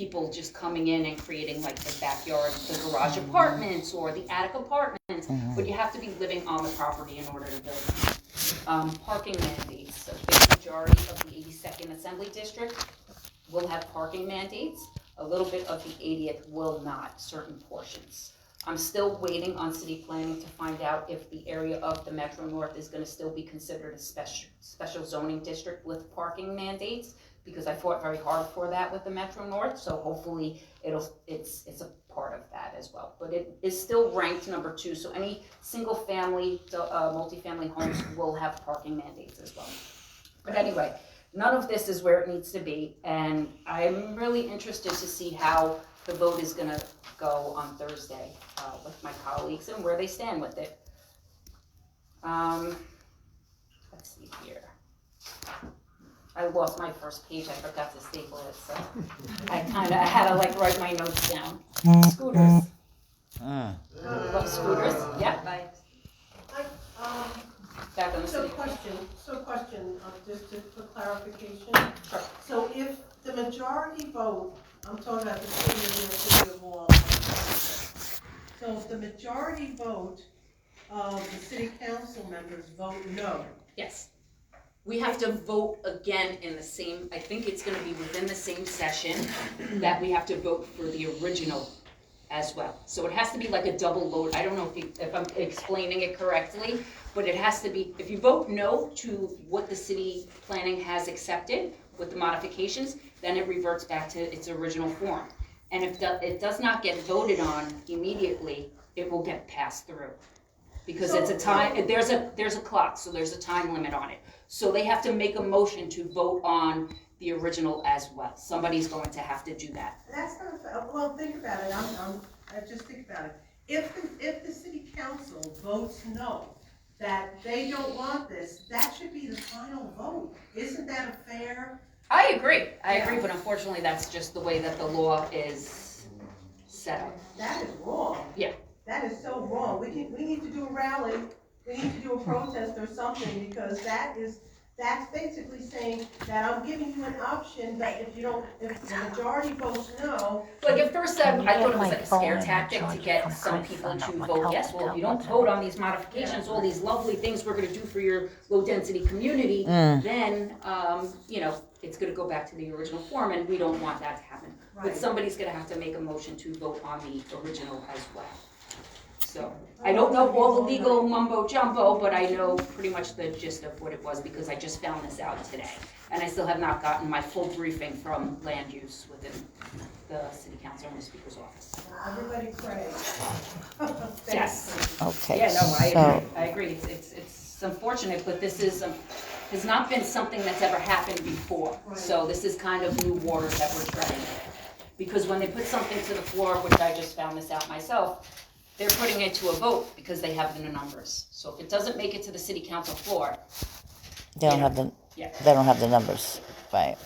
people just coming in and creating like the backyard, the garage apartments or the attic apartments, but you have to be living on the property in order to build them. Parking mandates, a big majority of the 82nd Assembly District will have parking mandates. A little bit of the 80th will not, certain portions. I'm still waiting on city planning to find out if the area of the Metro North is going to still be considered a special zoning district with parking mandates, because I fought very hard for that with the Metro North, so hopefully it's a part of that as well. But it is still ranked number 2, so any single family, multifamily homes will have parking mandates as well. But anyway, none of this is where it needs to be, and I'm really interested to see how the vote is gonna go on Thursday with my colleagues and where they stand with it. Let's see here. I lost my first page, I forgot to staple it, so I had to like write my notes down. Scooters. Love scooters, yeah. Back on the city. Question, just for clarification. Sure. So if the majority vote, I'm talking about the city of Wall. So if the majority vote of the city council members vote no. Yes. We have to vote again in the same, I think it's gonna be within the same session that we have to vote for the original as well. So it has to be like a double vote. I don't know if I'm explaining it correctly, but it has to be, if you vote no to what the city planning has accepted with the modifications, then it reverts back to its original form. And if it does not get voted on immediately, it will get passed through. Because it's a time, there's a clock, so there's a time limit on it. So they have to make a motion to vote on the original as well. Somebody's going to have to do that. That's not, well, think about it, I just think about it. If the city council votes no, that they don't want this, that should be the final vote. Isn't that a fair? I agree, but unfortunately that's just the way that the law is set up. That is wrong. Yeah. That is so wrong. We need to do a rally, we need to do a protest or something, because that's basically saying that I'm giving you an option, that if the majority votes no. Like at first I thought it was like a scare tactic to get some people to vote yes. Well, if you don't vote on these modifications, all these lovely things we're gonna do for your low density community, then, it's gonna go back to the original form, and we don't want that to happen. Right. But somebody's gonna have to make a motion to vote on the original as well. So, I don't know all the legal mumbo jumbo, but I know pretty much the gist of what it was, because I just found this out today. And I still have not gotten my full briefing from land use within the city council and the speaker's office. Everybody pray. Yes. Okay. Yeah, no, I agree. It's unfortunate, but this has not been something that's ever happened before. Right. So this is kind of new waters that we're treading. Because when they put something to the floor, which I just found this out myself, they're putting it to a vote because they have the numbers. So if it doesn't make it to the city council floor, They don't have the, yeah. they don't have the numbers, right?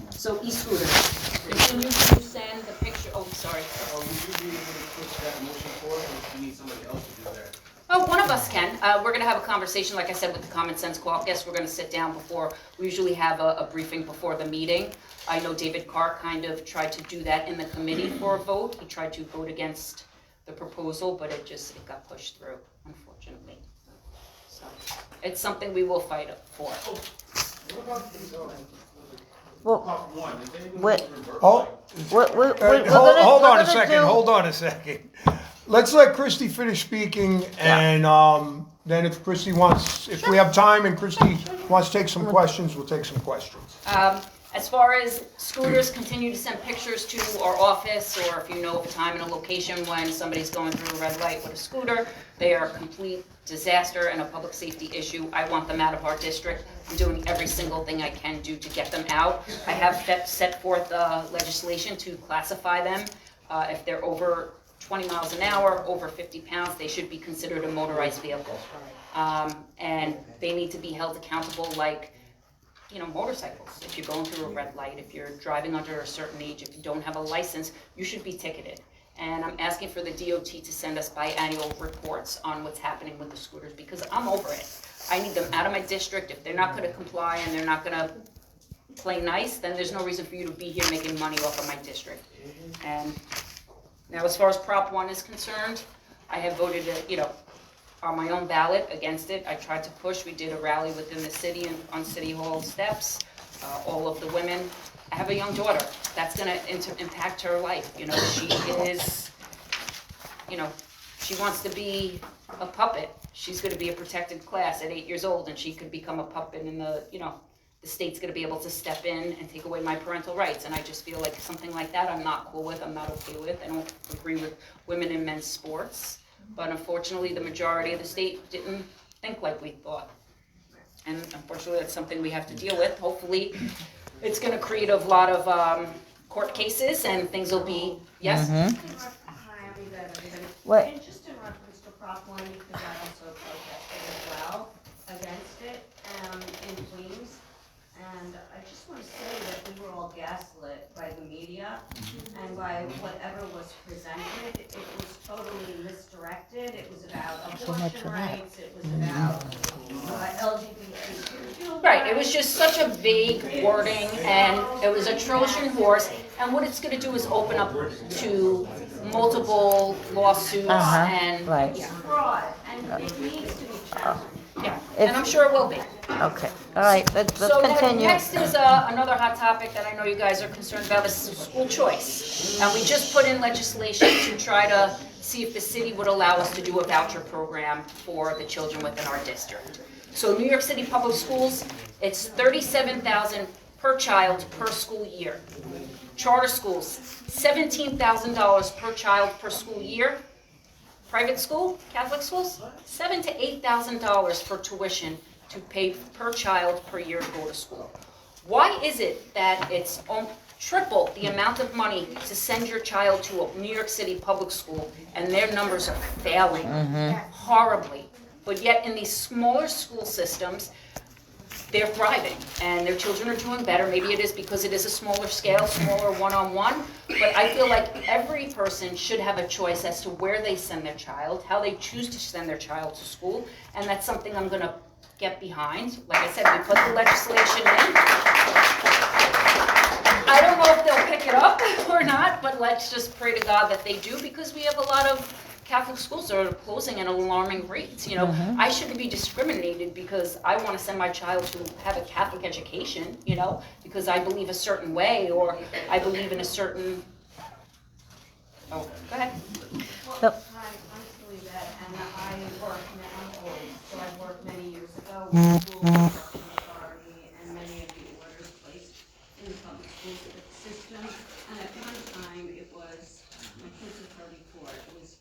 So e-scooters, continue to send the picture, oh, sorry. Would you be able to push that motion forward, or do you need somebody else to do that? Oh, one of us can. We're gonna have a conversation, like I said, with the Common Sense Caucus. We're gonna sit down before, we usually have a briefing before the meeting. I know David Carr kind of tried to do that in the committee for a vote. He tried to vote against the proposal, but it got pushed through, unfortunately. So, it's something we will fight for. What about the Well, part one? Is anybody What- gonna reverse Oh, we're hold on gonna a second, do- hold on a second. Let's let Christy finish speaking, and then if Christy wants, if we have time and Christy wants to take some questions, we'll take some questions. As far as scooters, continue to send pictures to our office, or if you know of a time and a location when somebody's going through a red light with a scooter, they are a complete disaster and a public safety issue. I want them out of our district. I'm doing every single thing I can do to get them out. I have set forth legislation to classify them. If they're over 20 miles an hour, over 50 pounds, they should be considered a motorized vehicle. And they need to be held accountable like, motorcycles. If you're going through a red light, if you're driving under a certain age, if you don't have a license, you should be ticketed. And I'm asking for the DOT to send us biannual reports on what's happening with the scooters, because I'm over it. I need them out of my district. If they're not gonna comply and they're not gonna play nice, then there's no reason for you to be here making money off of my district. And now, as far as Prop 1 is concerned, I have voted, on my own ballot against it. I tried to push. We did a rally within the city and on City Hall steps. All of the women. I have a young daughter. That's going to impact her life. She is, she wants to be a puppet. She's going to be a protected class at 8 years old, and she could become a puppet, and the state's going to be able to step in and take away my parental rights. And I just feel like something like that I'm not cool with, I'm not okay with. I don't agree with women in men's sports. But unfortunately, the majority of the state didn't think like we thought. And unfortunately, that's something we have to deal with. Hopefully, it's going to create a lot of court cases and things will be, yes? Hi, everybody. What? And just in reference to Prop 1, because I also protested as well against it in Queens. And I just want to say that we were all gaslit by the media and by whatever was presented. It was totally misdirected. It was about abortion rights. It was about LGBTQ. Right, it was just such a vague wording, and it was a Trojan horse, and what it's gonna do is open up to multiple lawsuits and, right. yeah, Fraud, and it needs to be challenged. yeah, and I'm sure it will be. Okay, all right, let's So then continue. next is another hot topic that I know you guys are concerned about is school choice. And we just put in legislation to try to see if the city would allow us to do a voucher program for the children within our district. So New York City Public Schools, it's $37,000 per child per school year. Charter schools, $17,000 per child per school year. Private school, Catholic schools, $7,000 to $8,000 for tuition to pay per child per year to go to school. Why is it that it's triple the amount of money to send your child to a New York City public school and their numbers are failing horribly? But yet in these smaller school systems, they're thriving and their children are doing better. Maybe it is because it is a smaller scale, smaller one-on-one, but I feel like every person should have a choice as to where they send their child, how they choose to send their child to school, and that's something I'm gonna get behind. Like I said, we put the legislation in. I don't know if they'll pick it up or not, but let's just pray to God that they do, because we have a lot of Catholic schools that are closing at alarming rates. I shouldn't be discriminated because I want to send my child to have a Catholic education, because I believe a certain way or I believe in a certain, oh, go ahead. Well, I'm Juliet, and I work now, I'm old, so I worked many years ago with the School Construction Authority and many of the orders placed in the public school system. And at one time, it was, my kids are 34, it was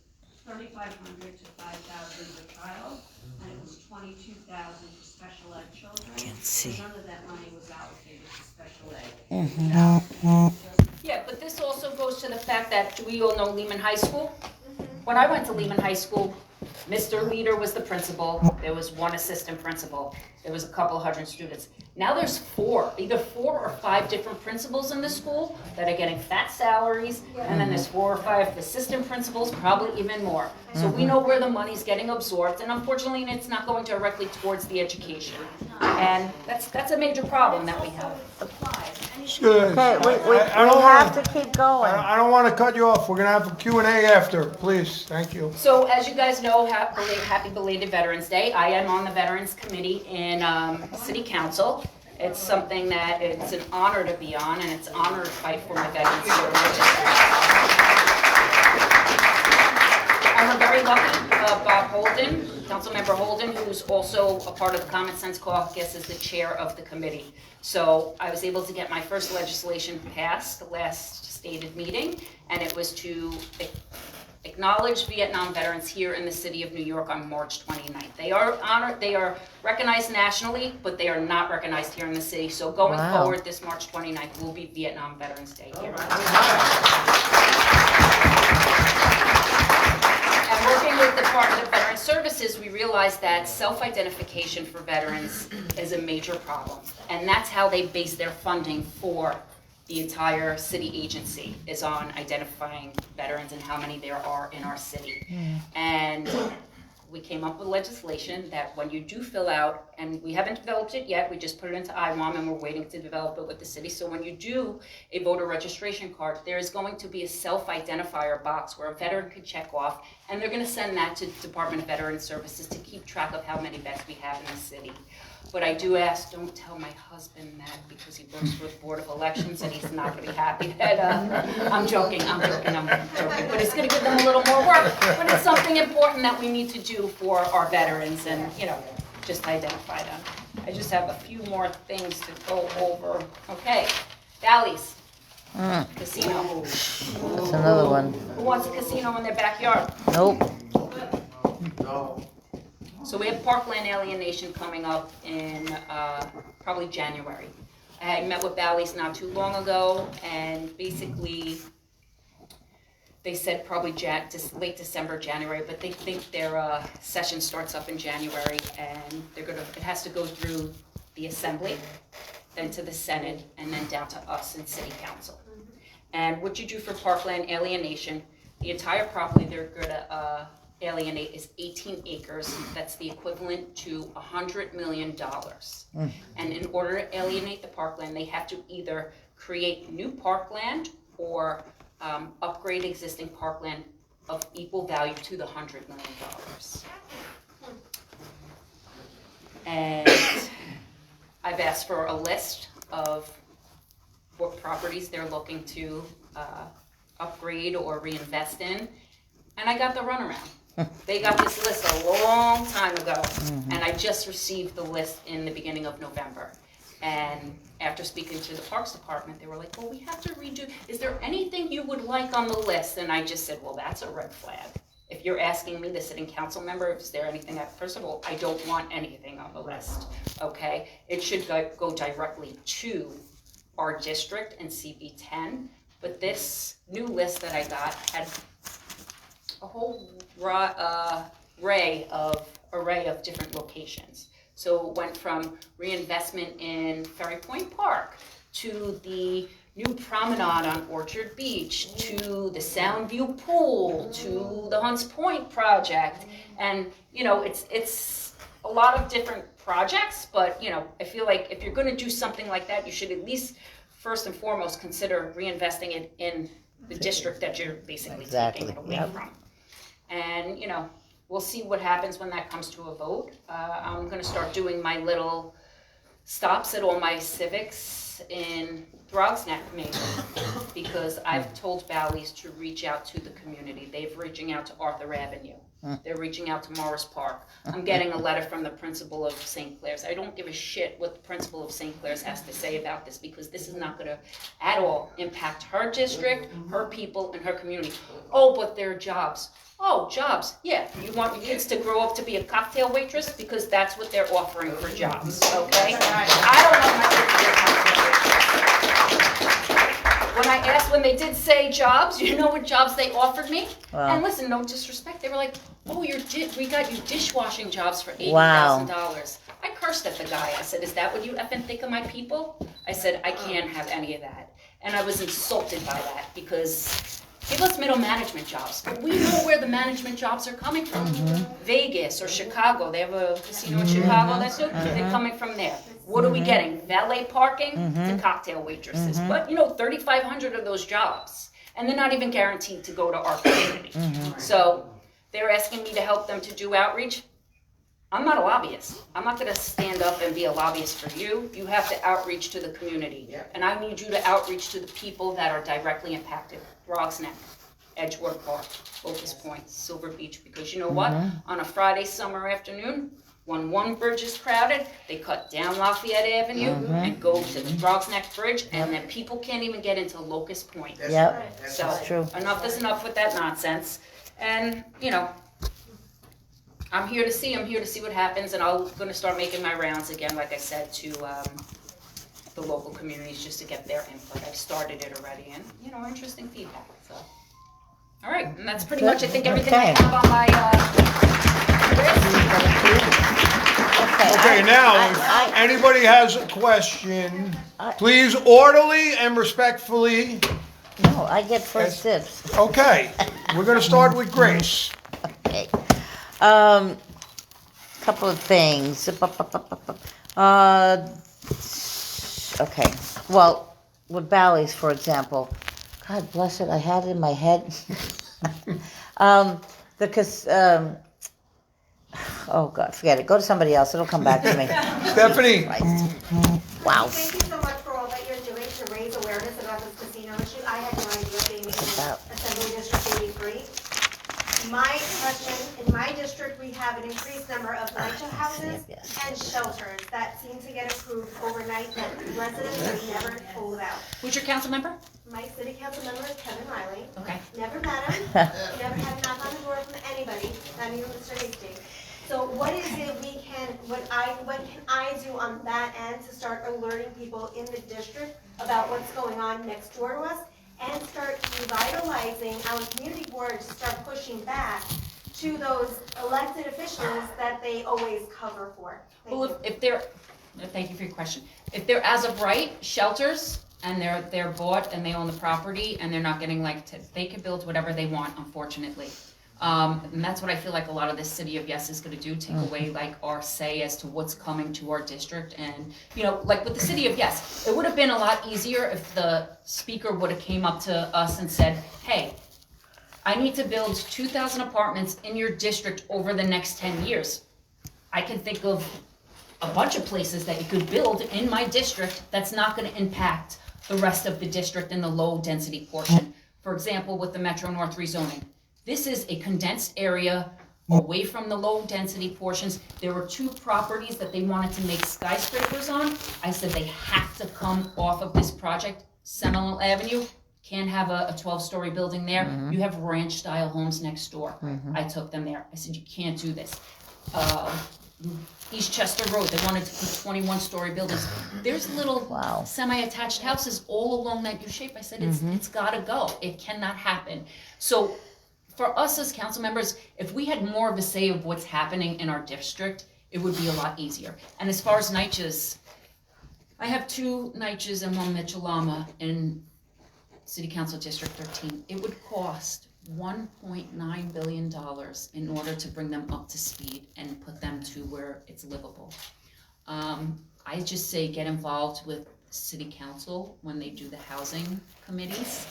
$3,500 to $5,000 per child, and it was $22,000 for special ed children. Can't see. None of that money was allocated to special ed. It was allocated Yeah, but this also goes to the fact that, do we all know Lehman High School? When I went to Lehman High School, Mr. Leader was the principal, there was one assistant principal, there was a couple hundred students. Now there's either 4 or 5 different principals in the school that are getting fat salaries, and then there's 4 or 5 assistant principals, probably even more. So we know where the money's getting absorbed, and unfortunately, it's not going directly towards the education. And that's a major problem that we have. Good. Okay, we I don't have wanna- to keep going. I don't want to cut you off. We're going to have a Q&A after, please. Thank you. So as you guys know, happy belated Veterans Day. I am on the Veterans Committee in City Council. It's something that it's an honor to be on, and it's an honor to fight for my veterans here in the district. I'm very lucky, Bob Holden, Councilmember Holden, who's also a part of the Common Sense Caucus, is the chair of the committee. So I was able to get my first legislation passed the last stated meeting, and it was to acknowledge Vietnam veterans here in the city of New York on March 29th. They are honored, they are recognized nationally, but they are not recognized here in the city. So going Wow. forward, this March 29th will be Vietnam Veterans Day here. And working with the Department of Veteran Services, we realized that self-identification for veterans is a major problem. And that's how they base their funding for the entire city agency, is on identifying veterans and how many there are in our city. And we came up with legislation that when you do fill out, and we haven't developed it yet, we just put it into IWAM and we're waiting to develop it with the city. So when you do a voter registration card, there is going to be a self-identifier box where a veteran can check off, and they're gonna send that to the Department of Veteran Services to keep track of how many vets we have in the city. But I do ask, don't tell my husband that, because he works for the Board of Elections and he's not gonna be happy that, I'm joking. But it's gonna give them a little more work, but it's something important that we need to do for our veterans and, just identify them. I just have a few more things to go over. Okay, Bally's, casino. That's another one. Who wants a casino in their backyard? Nope. So we have parkland alienation coming up in probably January. I met with Bally's not too long ago, and basically they said probably late December, January, but they think their session starts up in January, and it has to go through the Assembly, then to the Senate, and then down to us in City Council. And what you do for parkland alienation, the entire property they're gonna alienate is 18 acres. That's the equivalent to $100 million. And in order to alienate the parkland, they have to either create new parkland or upgrade existing parkland of equal value to the $100 million. And I've asked for a list of what properties they're looking to upgrade or reinvest in, and I got the runaround. They got this list a long time ago, and I just received the list in the beginning of November. And after speaking to the Parks Department, they were like, well, we have to redo, is there anything you would like on the list? And I just said, well, that's a red flag. If you're asking me, the sitting council member, is there anything first of all, I don't want anything on the list, okay? It should go directly to our district and CB10, but this new list that I got had a whole array of different locations. So it went from reinvestment in Ferry Point Park to the new promenade on Orchard Beach to the Soundview Pool to the Hunts Point project, and it's a lot of different projects. But I feel like if you're going to do something like that, you should at least first and foremost consider reinvesting it in the district that you're basically taking it away from. And, we'll see what happens when that comes to a vote. I'm going to start doing my little stops at all my civics in Bronx Neck, Maine, because I've told Bally's to reach out to the community. They're reaching out to Arthur Avenue. They're reaching out to Morris Park. I'm getting a letter from the principal of St. Clair's. I don't give a shit what the principal of St. Clair's has to say about this, because this is not going to at all impact her district, her people, and her community. Oh, but their jobs. Oh, jobs. Yeah, you want your kids to grow up to be a cocktail waitress? Because that's what they're offering for jobs, okay? I don't want my kids to be a cocktail waitress. When I asked, when they did say jobs, you know what jobs they offered me? Wow. And listen, no disrespect, they were like, oh, we got you dishwashing jobs for $80,000. Wow. I cursed at the guy. I said, is that what you effing think of my people? I said, I can't have any of that. And I was insulted by that, because give us middle management jobs. But we know where the management jobs are coming from. Vegas or Chicago. They have a casino in Chicago that's they're coming from there. What are we getting? Valet parking to cocktail waitresses. But $3,500 of those jobs. And they're not even guaranteed to go to our community. So they're asking me to help them to do outreach. I'm not a lobbyist. I'm not going to stand up and be a lobbyist for you. You have to outreach to the community. And I need you to outreach to the people that are directly impacted. Bronx Neck, Edgewater Park, Locust Point, Silver Beach. Because you know what? On a Friday summer afternoon, when one bridge is crowded, they cut down Lafayette Avenue and go to the Bronx Neck Bridge, and then people can't even get into Locust Point. Yep, So that's true. enough is enough with that nonsense. And, I'm here to see what happens, and I'm going to start making my rounds again, like I said, to the local communities just to get their input. I've started it already, and, interesting feedback. So, all right, and that's pretty much, I think, everything I have on my list. Okay, now, if anybody has a question, please orderly and respectfully. No, I get first dibs. Okay, we're going to start with Grace. Okay. Couple of things. Okay. Well, with Bally's, for example, God bless it, I had it in my head. Because, oh God, forget it. Go to somebody else. It'll come back to me. Stephanie, Wow. Thank you so much for all that you're doing to raise awareness about this casino issue. I had no idea being in Assembly District 83. My question, in my district, we have an increased number of NYCHA houses and shelters that seem to get approved overnight that residents are never told about. Who's your council member? My city council member is Kevin Riley. Okay. Never met him, never had a knock on the door from anybody, not even Mr. Hastings. So what is it what can I do on that end to start alerting people in the district about what's going on next door to us and start revitalizing our community board to start pushing back to those elected officials that they always cover for? Well, thank you for your question. If they're as of right shelters and they're bought and they own the property and they're not getting they can build whatever they want, unfortunately. And that's what I feel like a lot of this City of Yes is going to do, take away our say as to what's coming to our district. And, with the City of Yes, it would have been a lot easier if the speaker would have came up to us and said, hey, I need to build 2,000 apartments in your district over the next 10 years. I can think of a bunch of places that you could build in my district that's not going to impact the rest of the district in the low density portion. For example, with the Metro North rezoning. This is a condensed area away from the low density portions. There were 2 properties that they wanted to make skyscrapers on. I said they have to come off of this project. Sentinel Avenue, can't have a 12-story building there. You have ranch style homes next door. I took them there. I said, you can't do this. East Chester Road, they wanted to put 21-story buildings. There's little semi-attached houses all along that U shape. I said, it's gotta go. It cannot happen. So for us as council members, if we had more of a say of what's happening in our district, it would be a lot easier. And as far as NYCHAs, I have 2 NYCHAs and 1 Mitchell-Lama in City Council District 13. It would cost $1.9 billion in order to bring them up to speed and put them to where it's livable. I just say get involved with City Council when they do the housing committees.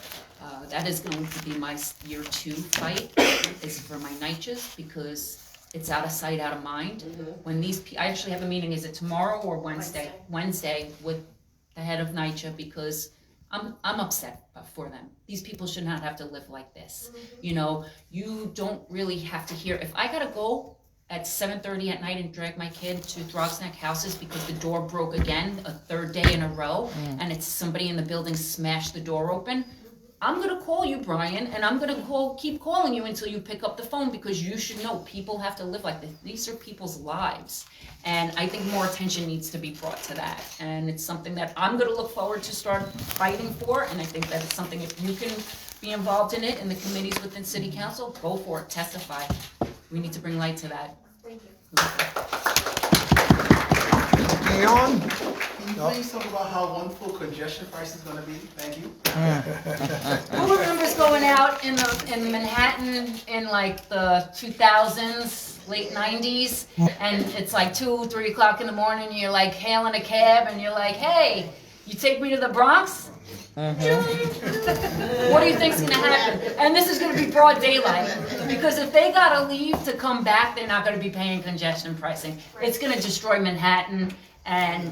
That is going to be my year 2 fight, is for my NYCHAs, because it's out of sight, out of mind. When I actually have a meeting, is it tomorrow or Wednesday? Wednesday with the head of NYCHA, because I'm upset for them. These people should not have to live like this. You don't really have to hear. If I gotta go at 7:30 at night and drag my kid to Throgsneck houses because the door broke again, a 3rd day in a row, and it's somebody in the building smashed the door open, I'm gonna call you, Brian, and I'm gonna keep calling you until you pick up the phone, because you should know people have to live like this. These are people's lives. And I think more attention needs to be brought to that. And it's something that I'm gonna look forward to start fighting for, and I think that it's something, if you can be involved in it in the committees within City Council, go for it, testify. We need to bring light to that. Thank you. Leon? Can you please talk about how wonderful congestion price is gonna be? Thank you. Who remembers going out in Manhattan in the 2000s, late 90s, and it's 2, 3 o'clock in the morning, and you're hailing a cab, and you're like, hey, you take me to the Bronx? What do you think's gonna happen? And this is gonna be broad daylight, because if they gotta leave to come back, they're not gonna be paying congestion pricing. It's gonna destroy Manhattan, and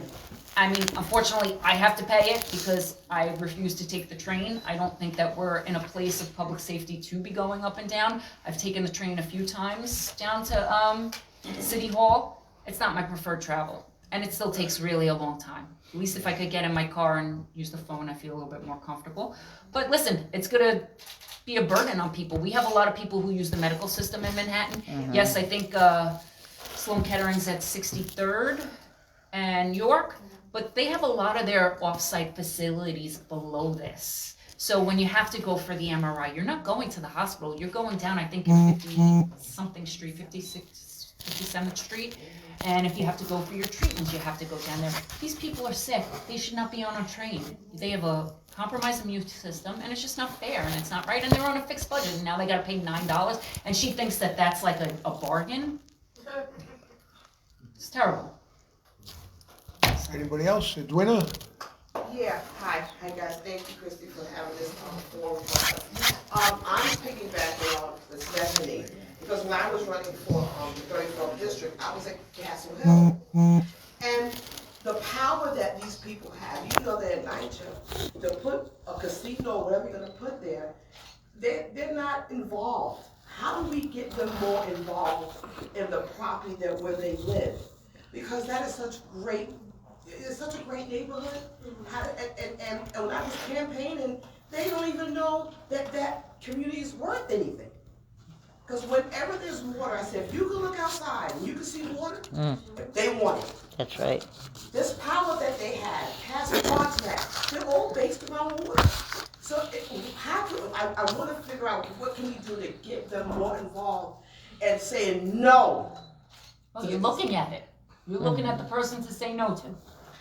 unfortunately, I have to pay it because I refuse to take the train. I don't think that we're in a place of public safety to be going up and down. I've taken the train a few times down to City Hall. It's not my preferred travel, and it still takes really a long time. At least if I could get in my car and use the phone, I feel a little bit more comfortable. But listen, it's gonna be a burden on people. We have a lot of people who use the medical system in Manhattan. Yes, I think Sloan Kettering's at 63rd and York, but they have a lot of their off-site facilities below this. So when you have to go for the MRI, you're not going to the hospital. You're going down, I think, 50-something street, 56 57th Street. And if you have to go for your treatments, you have to go down there. These people are sick. They should not be on a train. They have a compromised immune system, and it's just not fair, and it's not right. And they're on a fixed budget, and now they gotta pay $9, and she thinks that that's like a bargain. It's terrible. Anybody else? Edwina? Yeah, hi guys, thank you Christy for having this forum for us. I'm piggybacking on the Stephanie, because when I was running for the 34th district, I was at Castle Hill. And the power that these people have, you know, they're at NYCHA, to put a casino, whatever you're gonna put there, they're not involved. How do we get them more involved in the property where they live? Because that is it's such a great neighborhood. And when I was campaigning, they don't even know that community is worth anything. Because whenever there's water, I said, if you can look outside and you can see water, they want it. That's right. This power that they have, Castle Bronx, they're all based around water. So I want to figure out what can we do to get them more involved and saying no. Well, you're looking at it. You're looking at the person to say no to.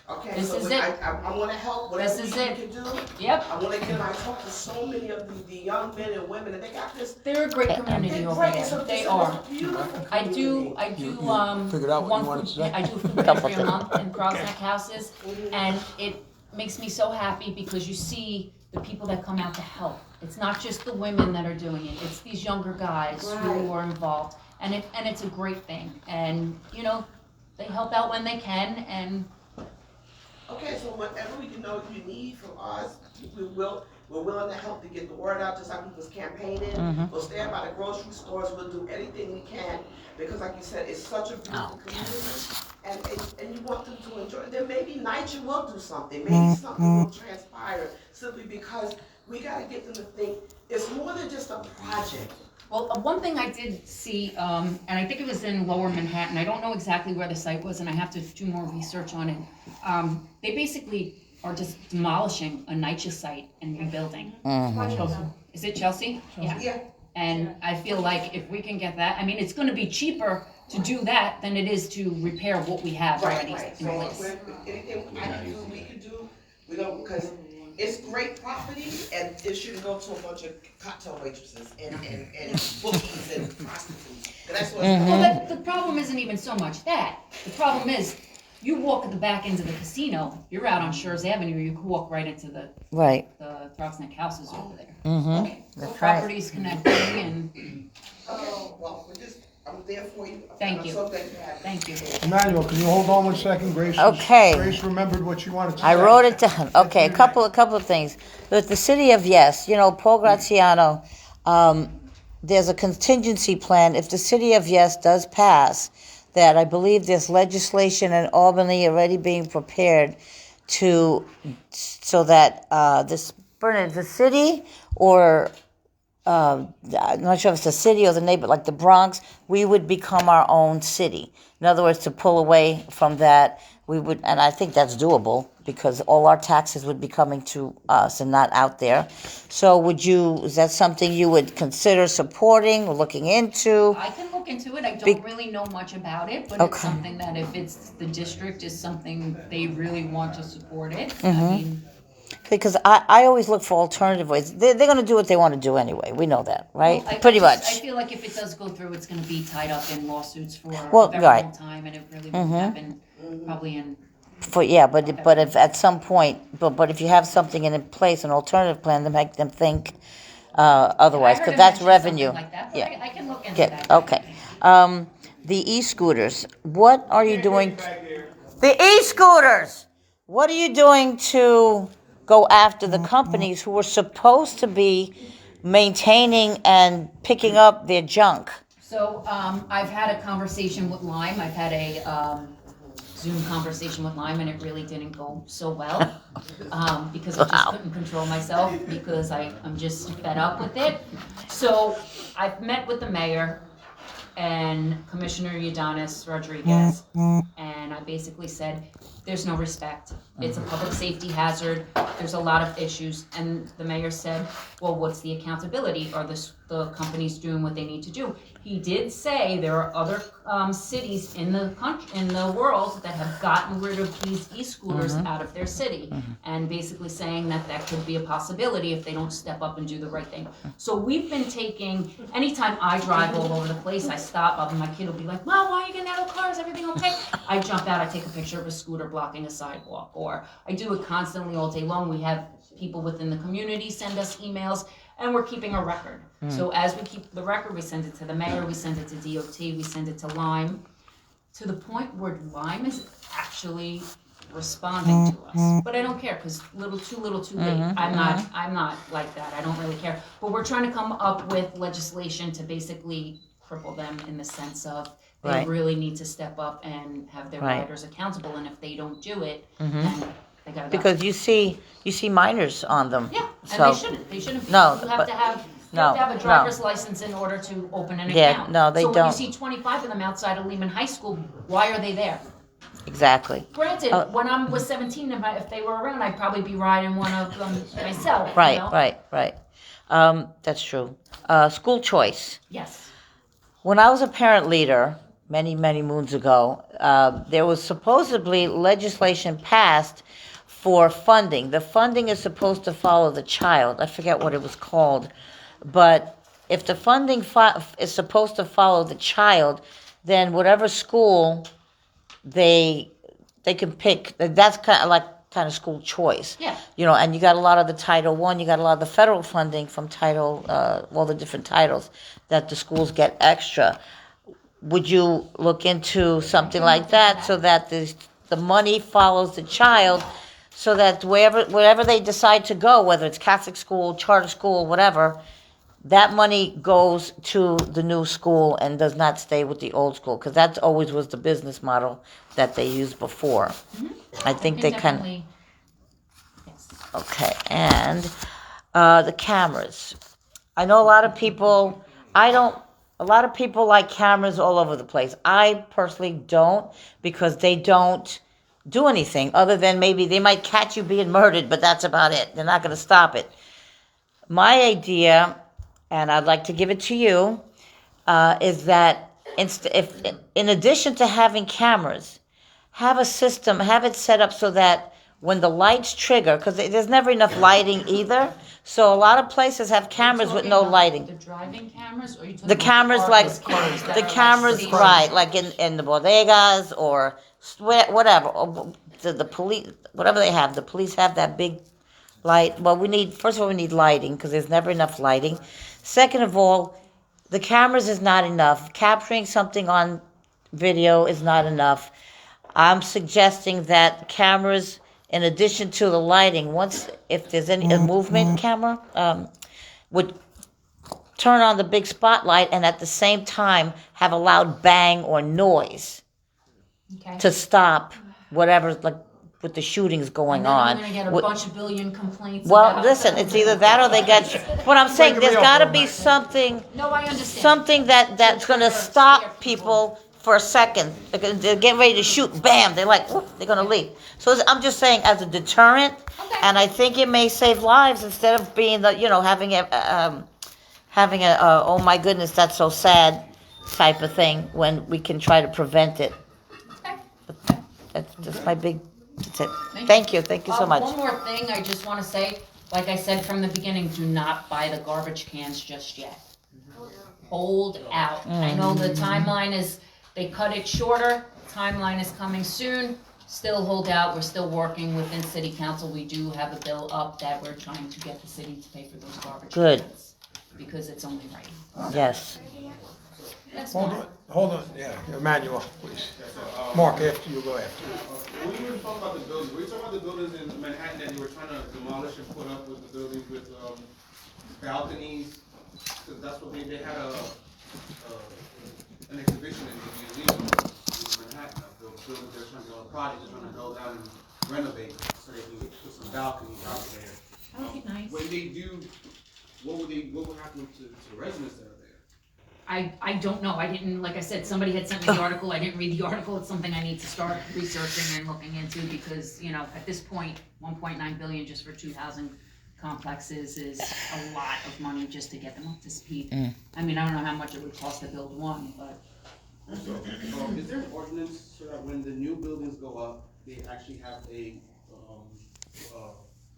Okay, This so is it. I want to help whatever This is we it. can do. Yep. I want to get. I talk to so many of the young men and women, and they got this. They're a great community They're over great. there. It's They it's are. a beautiful I do, community. Figured out what one you wanted to say? I do food pantry a month in Crossneck houses, and it makes me so happy because you see the people that come out to help. It's not just the women that are doing it, it's these younger guys who are involved, and it's a great thing, and, you know, they help out when they can, and Okay, so whatever we know you need from us, we're willing to help to get the word out, just like we was campaigning. We'll stand by the grocery stores, we'll do anything we can, because like you said, it's such a beautiful community, and you want them to enjoy it. Then maybe NYCHA will do something, maybe something will transpire, simply because we gotta get them to think, it's more than just a project. well, one thing I did see, and I think it was in Lower Manhattan, I don't know exactly where the site was, and I have to do more research on it. They basically are just demolishing a NYCHA site and rebuilding. Is it Chelsea? Yeah. And I feel like if we can get that, I mean, it's gonna be cheaper to do that than it is to repair what we have already Right, in so place. anything I can do, we can do, we don't, because it's great property, and it shouldn't go to a bunch of cocktail waitresses and bookies and prostitutes. And that's what it's Well, the problem isn't even so much that. The problem is, you walk at the back end of the casino, you're out on Shores Avenue, you can walk right into the Right. Crossneck houses over there. Okay, The That's right. property's connected, and well, I'm there for you. Thank I'm you. so glad you have it. thank you. Emmanuel, can you hold on 1 second? Grace Okay. Grace remembered what she wanted to say. I wrote it down. Okay, a couple of things. With the city of Yes, you know, Paul Graziano, there's a contingency plan if the city of Yes does pass, that I believe there's legislation in Albany already being prepared so that the city or I'm not sure if it's the city or the neighbor, like the Bronx, we would become our own city. In other words, to pull away from that, we would, and I think that's doable because all our taxes would be coming to us and not out there. So is that something you would consider supporting or looking into? I can look into it, I don't really know much about it, but it's Okay. something that if it's the district is something they really want to support it, Mm-hmm. I mean, Because I always look for alternative ways. They're going to do what they want to do anyway. We know that, right? well, Pretty I much. feel like if it does go through, it's gonna be tied up in lawsuits for Well, a very right. long time, and it really won't happen probably in. But if at some point, but if you have something in place, an alternative plan to make them think otherwise, I heard because him that's mention revenue. something like that, but Yeah. I can look into Okay. that. Okay. The e-scooters. What are you doing? The e-scooters. What are you doing to go after the companies who are supposed to be maintaining and picking up their junk? So, I've had a conversation with Lime, I've had a, Zoom conversation with Lime, and it really didn't go so well, because I just couldn't control myself, because I'm just fed up with it. So, I've met with the mayor, and Commissioner Udonis Rodriguez, and I basically said, there's no respect. It's a public safety hazard. There's a lot of issues. And the mayor said, well, what's the accountability? Are the companies doing what they need to do? He did say there are other cities in the country, in the world, that have gotten rid of these e-scooters out of their city, and basically saying that that could be a possibility if they don't step up and do the right thing. So we've been taking, anytime I drive all over the place, I stop, and my kid will be like, Mom, why are you getting out of the car? Is everything okay? I jump out, I take a picture of a scooter blocking a sidewalk, or I do it constantly all day long. We have people within the community send us emails, and we're keeping a record. So as we keep the record, we send it to the mayor, we send it to DOT, we send it to Lyme, to the point where Lyme is actually responding to us. But I don't care, because too little, too late. I'm not like that. I don't really care. But we're trying to come up with legislation to basically cripple them in the sense of they Right. really need to step up and have their Right. riders accountable. And if they don't do it, then they gotta go. Because you see minors on them. Yeah, and So- they shouldn't be. No, You have but- to have, no, a driver's license in order to open an Yeah, account. no, they So when don't. you see 25 of them outside of Lehman High School, why are they there? Exactly. Granted, when I was 17, if they were around, I'd probably be riding one of them myself. Right, you know? right. That's true. School choice. Yes. When I was a parent leader many, many moons ago, there was supposedly legislation passed for funding. The funding is supposed to follow the child. I forget what it was called. But if the funding is supposed to follow the child, then whatever school they can pick, that's kind of school choice. Yeah. You know, and you got a lot of the Title I, you got a lot of the federal funding from Title, all the different titles that the schools get extra. Would you look into something like that so that the money follows the child, so that wherever they decide to go, whether it's Catholic school, charter school, whatever, that money goes to the new school and does not stay with the old school? Because that always was the business model that they used before. I think they kind of... definitely. Yes. Okay, and the cameras. I know a lot of people, a lot of people like cameras all over the place. I personally don't, because they don't do anything other than maybe they might catch you being murdered, but that's about it. They're not going to stop it. My idea, and I'd like to give it to you, is that if in addition to having cameras, have a system, have it set up so that when the lights trigger, because there's never enough lighting either, so a lot of places have cameras with no Talking about lighting. The driving cameras, or are you talking The about cameras, the like artist cameras that the are, cameras, safe? right? Like in the bodegas or whatever. Or the police, whatever they have. The police have that big light. Well, first of all, we need lighting, because there's never enough lighting. Second of all, the cameras is not enough. Capturing something on video is not enough. I'm suggesting that cameras, in addition to the lighting, if there's any movement camera, would turn on the big spotlight and at the same time have a loud bang or noise Okay. to stop whatever, like with the shootings going And then on. I'm gonna get a bunch of billion complaints. Well, about listen, it's either that or they get. What I'm saying, Break it there's real got to quick, be man. something. No, I understand. Something that's going to stop people for a second. They're getting ready to shoot, bam, they're like, whoop, they're going to leave. So I'm just saying, as a deterrent, Okay. and I think it may save lives instead of being having a oh my goodness, that's so sad type of thing, when we can try to prevent it. Okay. That's just my big, that's it. Thank you. Thank you so much. One more thing I just want to say, like I said from the beginning, do not buy the garbage cans just yet. Hold out. I know the timeline is, they cut it shorter, timeline is coming soon. Still hold out, we're still working within city council. We do have a bill up that we're trying to get the city to pay for those garbage Good. cans. Because it's only right. Yes. That's Hold fine. on, hold on, yeah, Emmanuel, please. Mark, after you go after. When you were talking about the buildings, were you talking about the buildings in Manhattan that you were trying to demolish and put up with the buildings with balconies? Because that's what they had an exhibition in the museum in Manhattan of those buildings they're trying to do, a project they're trying to go down and renovate so they can put some balconies out there. That would be nice. When they do, what would happen to residents that are there? I don't know, I didn't, like I said, somebody had sent me the article, I didn't read the article, it's something I need to start researching and looking into, because, you know, at this point, 1.9 billion just for 2 housing complexes is a lot of money just to get them up to speed. I mean, I don't know how much it would cost to build one, but. Also, is there an ordinance so that when the new buildings go up, they actually have a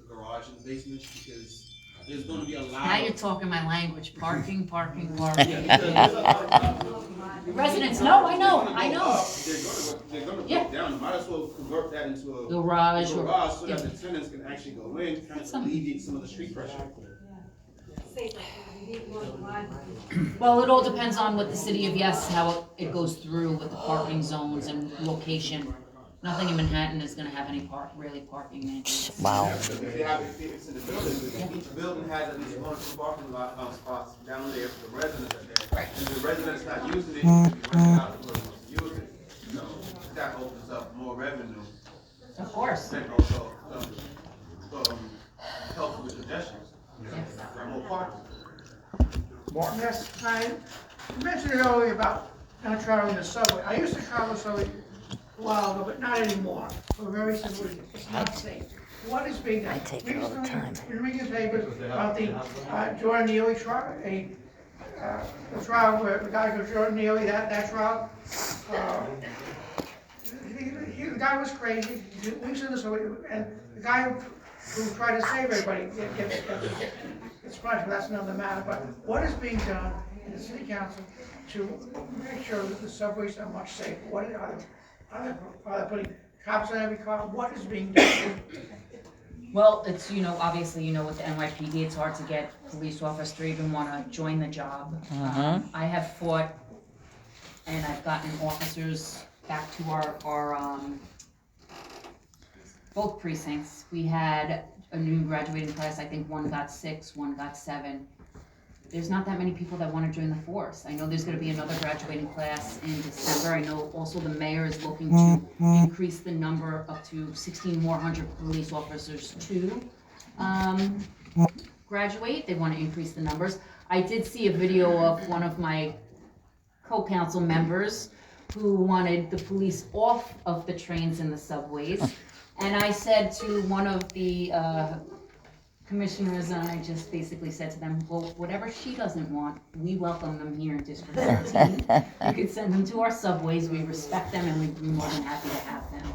garage in the basement? Because there's gonna be a lot Now of. you're talking my language, parking. Yeah, because there's a lot Residents, no, I know, They're I gonna go know. up, they're gonna Yeah. go down, might as well convert that into a Garage or- garage so that yeah. the tenants can actually go in, kind of Some- alleviate some of the street pressure. Well, it all depends on what the city of Yes, how it goes through with the parking zones and location. Nothing in Manhattan is gonna have any parking mandates. Wow. If it's in the building, each building has at least 1 or 2 parking lot, spots down there for the residents that day. And the residents not using it, you can rent it out to whoever wants to use it. So that opens up more revenue. Of course. And also, helps with congestion. Got more parking. Mark? Yes, you mentioned earlier about not traveling the subway. I used to travel the subway a while ago, but not anymore, for a very simple reason. It's not safe. What is being done? I take it all the time. Been reading the papers about the Jordan Neely trial, a trial where the guy goes Jordan Neely, that trial. The guy was crazy, he lives in the subway, and the guy who tried to save everybody gets punished, but that's another matter. But what is being done in the city council to make sure that the subways are much safer? What are they putting cops on every car? What is being done? Well, it's, you know, obviously, you know, with the NYPD, it's hard to get police officers to even wanna join the job. I have fought and I've gotten officers back to our both precincts. We had a new graduating class, I think one got 6, one got 7. There's not that many people that wanna join the force. I know there's gonna be another graduating class in December. I know also the mayor is looking to increase the number up to 1,600 police officers to graduate. They wanna increase the numbers. I did see a video of one of my co-council members who wanted the police off of the trains and the subways. And I said to one of the commissioners, and I just basically said to them, well, whatever she doesn't want, we welcome them here in District 13. You could send them to our subways, we respect them, and we'd be more than happy to have them.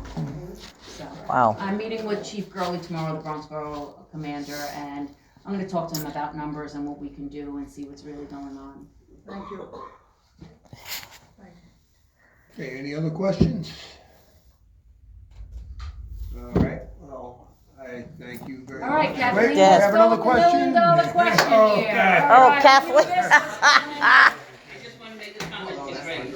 So, Wow. I'm meeting with Chief Gurley tomorrow, the Bronx Borough Commander, and I'm gonna talk to him about numbers and what we can do and see what's really going on. Thank you. Okay, any other questions? All right, well, I thank you very much. All right, Kathleen, Wait, Yes. let's I have go another with the question. $1 million question here. Okay. All Oh, right, Kathleen. new business. I just want to make a comment, Ms. Ray.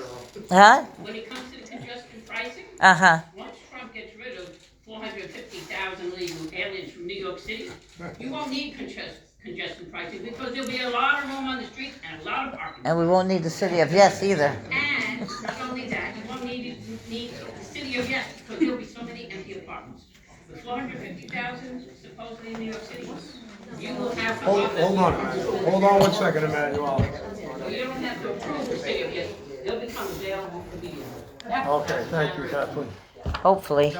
Huh? When it comes to the congestion pricing, Uh-huh. once Trump gets rid of 450,000 illegal aliens from New York City, you won't need congestion pricing because there'll be a lot of room on the streets and a lot of parking. And we won't need the city of Yes either. And not only that, you won't need the city of Yes because there'll be so many empty apartments. With 450,000 supposedly in New York City, you will have to. Hold on 1 second, Emmanuel. You don't have to approve the city of Yes. They'll become available for the. Okay, thank you, Kathleen. Hopefully.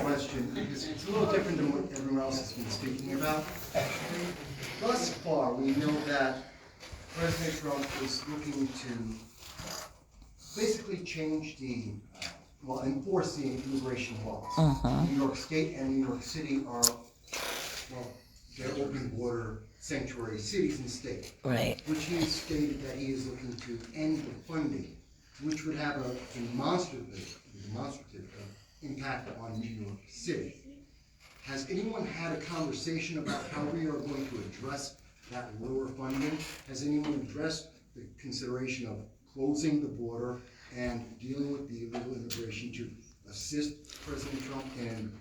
Question, because it's a little different than what everyone else has been speaking about. Thus far, we know that President Trump is looking to basically change enforce the immigration laws. New York State and New York City are, they're open border sanctuary cities and states. Right. Which he has stated that he is looking to end the funding, which would have a demonstrative impact on New York City. Has anyone had a conversation about how we are going to address that lower funding? Has anyone addressed the consideration of closing the border and dealing with the illegal immigration to assist President Trump in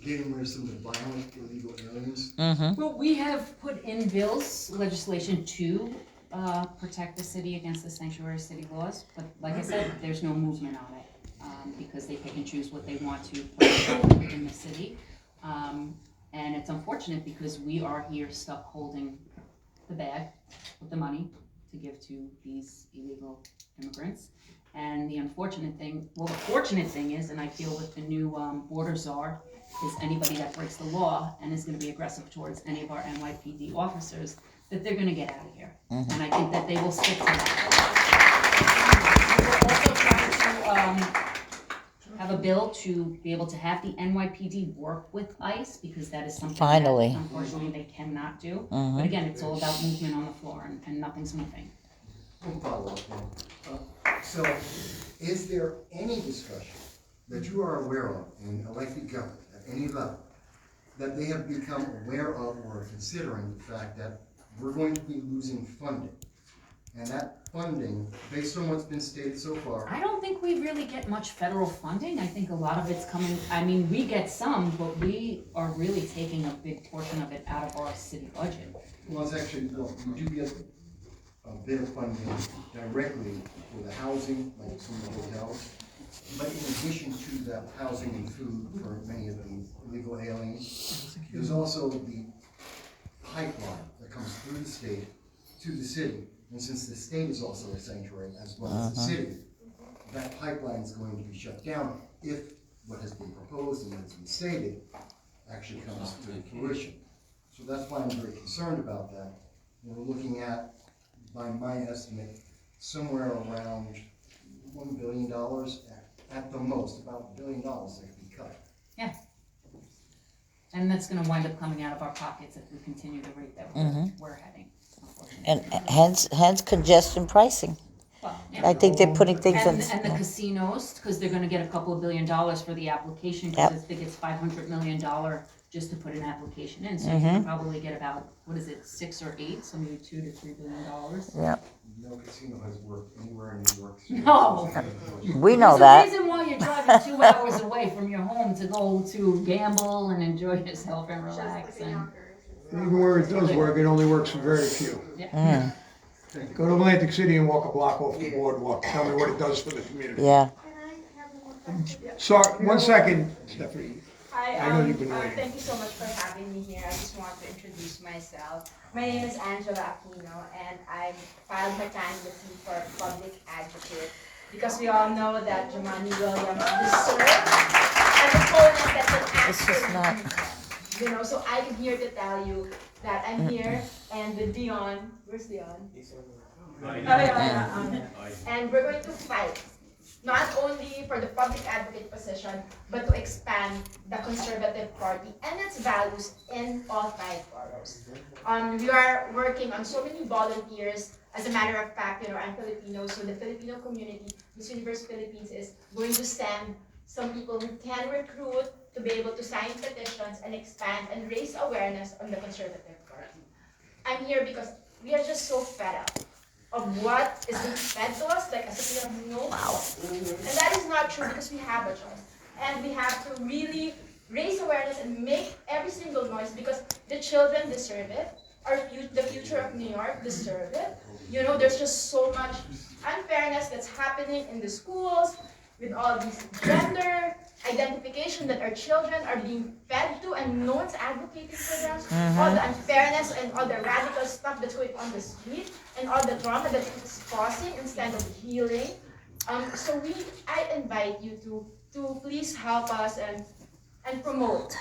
getting rid of some of the violent illegal aliens? Well, we have put in bills, legislation to protect the city against the sanctuary city laws, but like I said, there's no movement on it, because they pick and choose what they want to put in the city. And it's unfortunate because we are here stuck holding the bag with the money to give to these illegal immigrants. And the unfortunate thing, well, the fortunate thing is, and I feel with the new border czar, is anybody that breaks the law and is going to be aggressive towards any of our NYPD officers, that they're going to get out of here. And I think that they will stick to that. We're also trying to have a bill to be able to have the NYPD work with ICE, because that is something Finally. that unfortunately they cannot do. But again, it's all about movement on the floor, and nothing's moving. One follow-up then. So, is there any discussion that you are aware of in elected government at any level that they have become aware of or are considering the fact that we're going to be losing funding? And that funding, based on what's been stated so far, I don't think we really get much federal funding. I think a lot of it's coming, I mean, we get some, but we are really taking a big portion of it out of our city budget. well, it's actually, well, you do get a bit of funding directly for the housing, like some of the hotels. But in addition to the housing and food for many of the illegal aliens, there's also the pipeline that comes through the state to the city. And since the state is also a sanctuary as well as the city, that pipeline is going to be shut down if what has been proposed and what has been stated actually comes to fruition. So that's why I'm very concerned about that. We're looking at, by my estimate, somewhere around $1 billion at the most, about $1 billion that could be cut. Yeah. And that's gonna wind up coming out of our pockets if we continue the rate that we're heading, unfortunately. And hence congestion pricing. Well, yeah. I think they're putting things in. And the casinos, because they're gonna get a couple of $1 billion for the application, Yep. because I think it's $500 million just to put an application in. So you can probably get about, what is it, 6 or 8, so maybe $2 to $3 billion. Yep. No casino has worked anywhere in New York. No. We know There's that. a reason why you're driving 2 hours away from your home to go to gamble and enjoy yourself and relax. And Even where it does work, it only works for very few. Go to Atlantic City and walk a block off the boardwalk. Tell me what it does for the community. Yeah. Sorry, 1 second, Stephanie. Hi, I know you've been waiting. thank you so much for having me here. I just want to introduce myself. My name is Angela Aquino, and I filed my candidacy for public advocate because we all know that Jumani Williams deserves an opponent that can It's just not. you know, so I am here to tell you that I'm here, and the Dion, where's Dion? And we're going to fight, not only for the public advocate position, but to expand the Conservative Party and its values in all 5 boroughs. We are working on so many volunteers. As a matter of fact, you know, I'm Filipino, so the Filipino community, Miss Universe Philippines, is going to send some people who can recruit to be able to sign petitions and expand and raise awareness on the Conservative Party. I'm here because we are just so fed up of what is being fed to us, like as if we have no choice. And that is not true because we have a choice. And we have to really raise awareness and make every single noise because the children deserve it. The future of New York deserve it. You know, there's just so much unfairness that's happening in the schools with all these gender identification that our children are being fed to and no one's advocating for them. All the unfairness and all the radical stuff that's going on the street and all the trauma that it's causing instead of healing. So I invite you to please help us and promote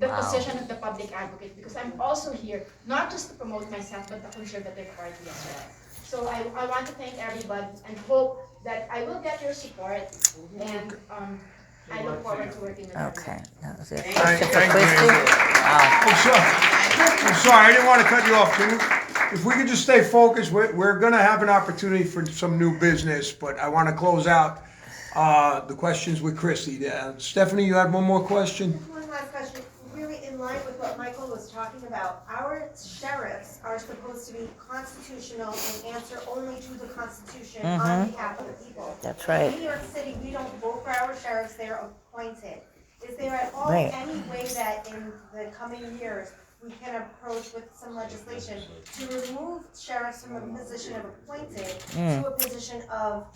the position of the public advocate, because I'm also here not just to promote myself but the Conservative Party as well. So I want to thank everybody and hope that I will get your support, and I look forward to working with you. Okay. That was it. Thank Question for you. Christie? Wow. I'm sorry, I didn't want to cut you off. If we could just stay focused, we're gonna have an opportunity for some new business, but I want to close out the questions with Christie. Stephanie, you had one more question? One last question, really in line with what Michael was talking about. Our sheriffs are supposed to be constitutional and answer only to the Constitution on behalf of the people. That's right. In New York City, we don't vote for our sheriffs, they're appointed. Is there at all Right. any way that in the coming years, we can approach with some legislation to remove sheriffs from a position of appointed to a position of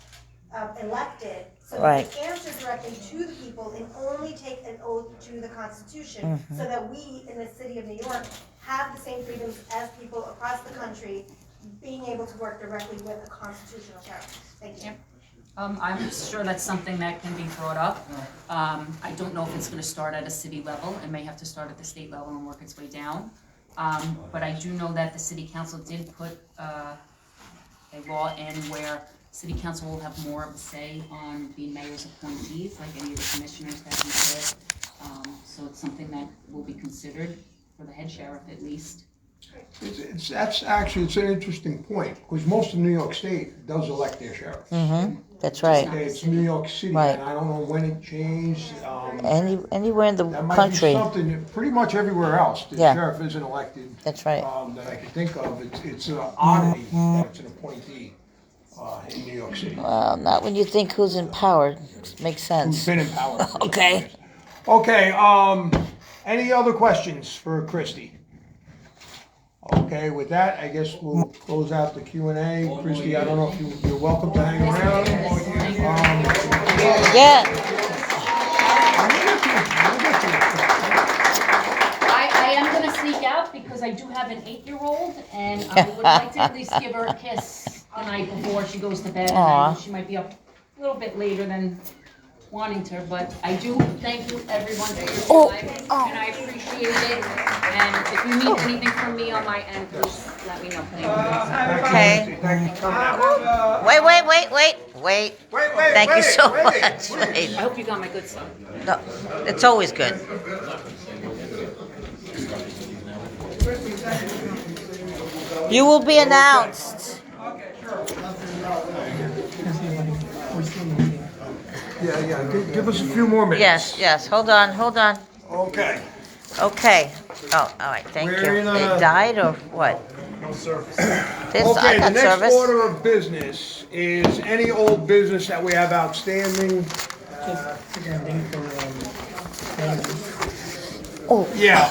elected, so Right. we can answer directly to the people and only take an oath to the Constitution, so that we in the city of New York have the same freedoms as people across the country, being able to work directly with a constitutional sheriff. Thank you. I'm sure that's something that can be brought up. I don't know if it's gonna start at a city level. It may have to start at the state level and work its way down. But I do know that the city council did put a law in where city council will have more of a say on the mayor's appointees, like any of the commissioners that we put. So it's something that will be considered for the head sheriff at least. That's actually, it's an interesting point, because most of New York State does elect their sheriff. That's right. Okay, it's New York City, Right. and I don't know when it changed. Anywhere in the That might be country. something, pretty much everywhere else, the Yeah. sheriff isn't elected. That's right. That I can think of. It's an oddity that it's an appointee in New York City. Well, not when you think who's in power. Makes Who's sense. been in power. for Okay. years. Okay, any other questions for Christie? Okay, with that, I guess we'll close out the Q&A. Christie, I don't know if you're welcome to hang around. Yeah. I am gonna sneak out because I do have an 8-year-old and I would like to at least give her a kiss the night before she goes to bed. And I know Aw. she might be up a little bit later than wanting to, but I do thank you everyone for your time and I appreciate it. And if you need anything from me on my end, please let me know. Thank you. Okay. Thank you for coming out. Wait. Thank you so much. I hope you got my good stuff. No, it's always good. You will be announced. Yeah, give us a few more minutes. Yes. Hold on. Okay. Okay. Oh, all right. Thank you. We're in They a- died or what? No service. This, I Okay, the got next service. order of business is any old business that we have outstanding. Oh. Yeah,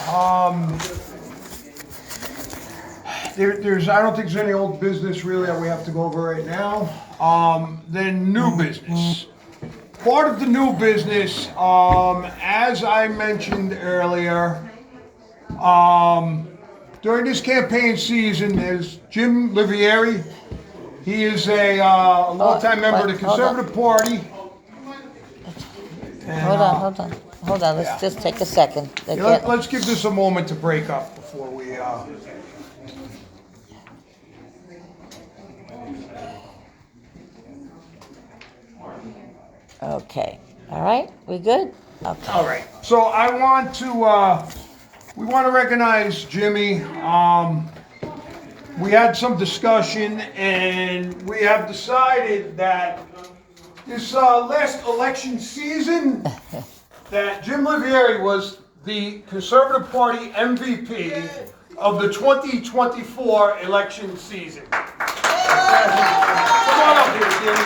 there's, I don't think there's any old business really that we have to go over right now. Then new business. Part of the new business, as I mentioned earlier, during this campaign season, there's Jim Livieri. He is a longtime member of the hold on. Conservative Party. And, Hold on. Let's yeah. just take a second. yeah, let's give this a moment to break up before we. Okay. All right. We good? Okay. All right. So I want to. We want to recognize Jimmy. We had some discussion, and we have decided that this last election season, that Jim Livieri was the Conservative Party MVP of the 2024 election season. Come on up here, Jimmy.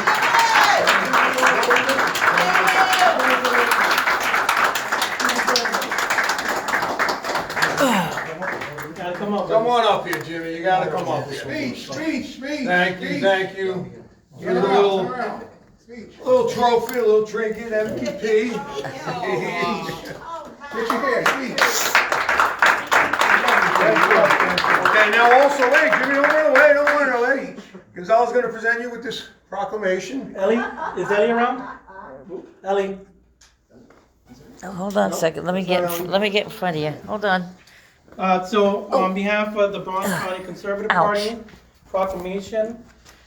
Come on up here, Jimmy. You gotta come up here. Speech. Thank you. Here's a little trophy, a little trinket, MVP. Get your hair, speech. Okay, now also, wait, Jimmy, don't run away. Because I was gonna present you with this proclamation. Ellie, is Ellie around? Ellie. Oh, hold on a second. Let me get in front of you. Hold on. So on behalf of the Bronx County Conservative Ouch. Party, proclamation,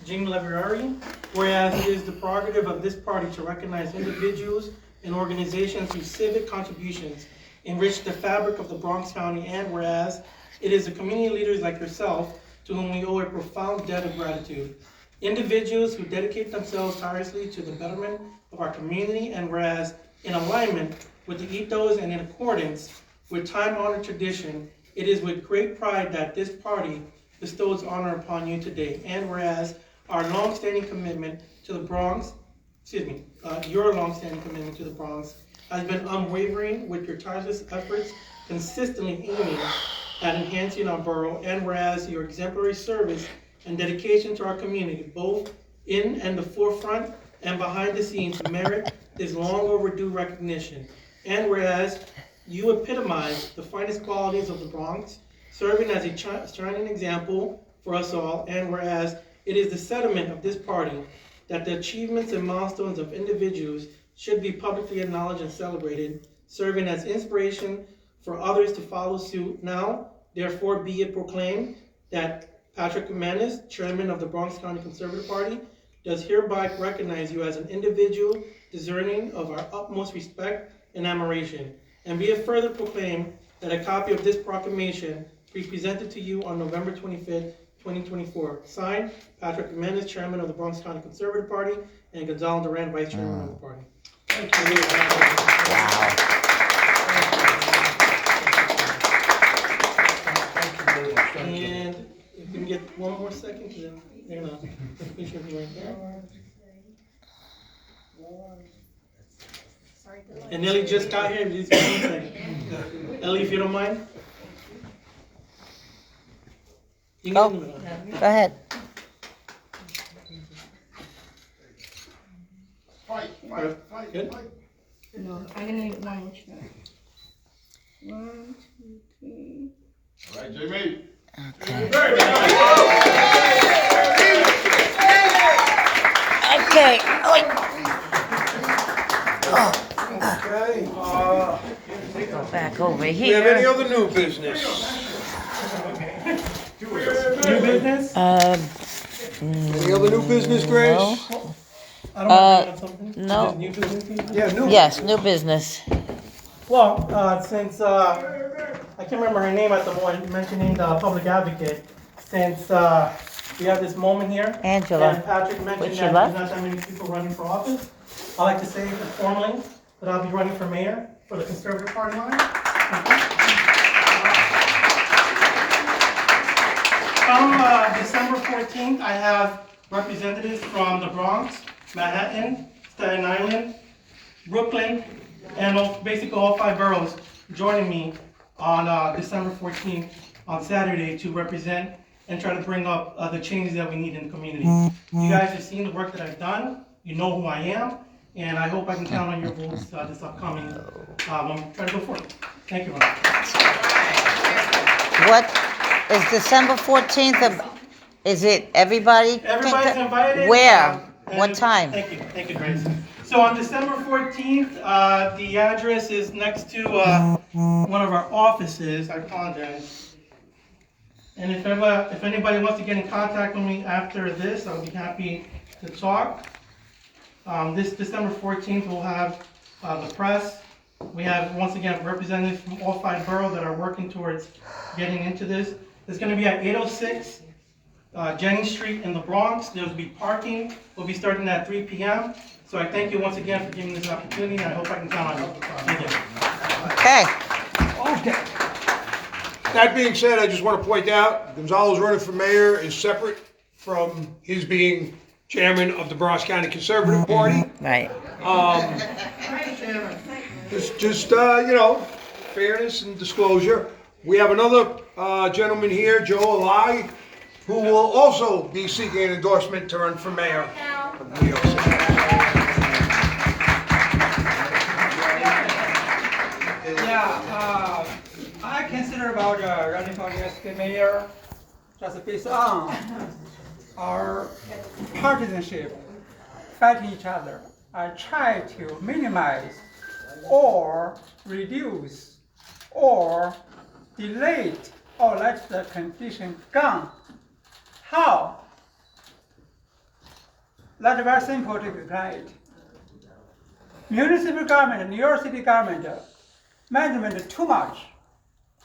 Jim Livieri, whereas it is the prerogative of this party to recognize individuals and organizations whose civic contributions enrich the fabric of the Bronx County, and whereas it is the community leaders like yourself to whom we owe a profound debt of gratitude. Individuals who dedicate themselves tirelessly to the betterment of our community, and whereas in alignment with the ethos and in accordance with time-honored tradition, it is with great pride that this party bestows honor upon you today. And whereas our long-standing commitment to the Bronx, your long-standing commitment to the Bronx has been unwavering, with your tireless efforts consistently aiming at enhancing our borough, and whereas your exemplary service and dedication to our community, both in and the forefront and behind the scenes merit this long overdue recognition. And whereas you epitomize the finest qualities of the Bronx, serving as a shining example for us all, and whereas it is the sentiment of this party that the achievements and milestones of individuals should be publicly acknowledged and celebrated, serving as inspiration for others to follow suit. Now, therefore, be it proclaimed that Patrick Manis, Chairman of the Bronx County Conservative Party, does hereby recognize you as an individual deserving of our utmost respect and admiration. And be it further proclaimed that a copy of this proclamation be presented to you on November 25th, 2024. Signed, Patrick Manis, Chairman of the Bronx County Conservative Party, and Gonzalo Duran, Vice Chairman of the party. Thank you. And if we can get one more second, because then they're gonna finish everything right there. And Nelly just got here. Just give me a second. Ellie, if you don't mind. You Go. can Go ahead. Good. No, I'm gonna need one more shot. 1, 2, 3. All right, Jamie. Okay. Okay, Go back over do we have any here. other new business? New business? Any other new business, Grace? I don't want to bring up something. no. Just new business? Yeah, new. Yes, new business. Well, since I can't remember her name at the moment, mentioning the public advocate, since we have this moment here, Angela. and Patrick mentioned Which that you there's left? not that many people running for office, I'd like to say formally that I'll be running for mayor for the Conservative Party line. Come December 14th, I have representatives from the Bronx, Manhattan, Staten Island, Brooklyn, and basically all 5 boroughs joining me on December 14th on Saturday to represent and try to bring up the changes that we need in the community. You guys have seen the work that I've done, you know who I am, and I hope I can count on your votes this upcoming, I'm trying to go forward. Thank you. What is December 14th? Is it everybody? Everybody's invited. Where? And What time? Thank you, Grace. So on December 14th, the address is next to one of our offices. I apologize. And if anybody wants to get in contact with me after this, I'll be happy to talk. This December 14th, we'll have the press. We have, once again, representatives from all 5 boroughs that are working towards getting into this. It's going to be at 806 Jennings Street in the Bronx. There'll be parking. We'll be starting at 3 p.m. So I thank you once again for giving me this opportunity, and I hope I can count on you. Thank you. Okay. Okay. That being said, I just want to point out, Gonzalo's running for mayor is separate from his being chairman of the Bronx County Conservative Party. Right. Just fairness and disclosure. We have another gentleman here, Joe Alai, who will also be seeking an endorsement to run for mayor of New York City. Yeah, I consider about running for the mayor just based on our partisanship, fighting each other. I try to minimize or reduce or delay or let the condition gone. How? That's very simple to explain it. Municipal government, New York City government, management too much,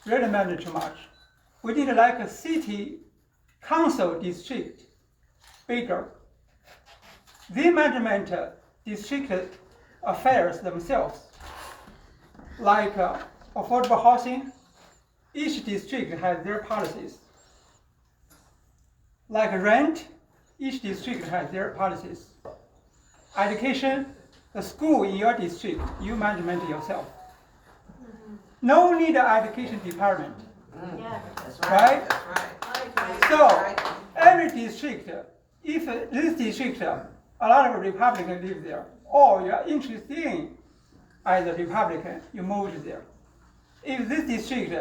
really manage too much. We need like a city council district, bigger. The management district affairs themselves, like affordable housing, each district has their policies. Like rent, each district has their policies. Education, the school in your district, you management yourself. No need an education department. Yeah. Right? That's right. So every district, if this district a lot of Republicans live there, or you are interested in as a Republican, you moved there. If this district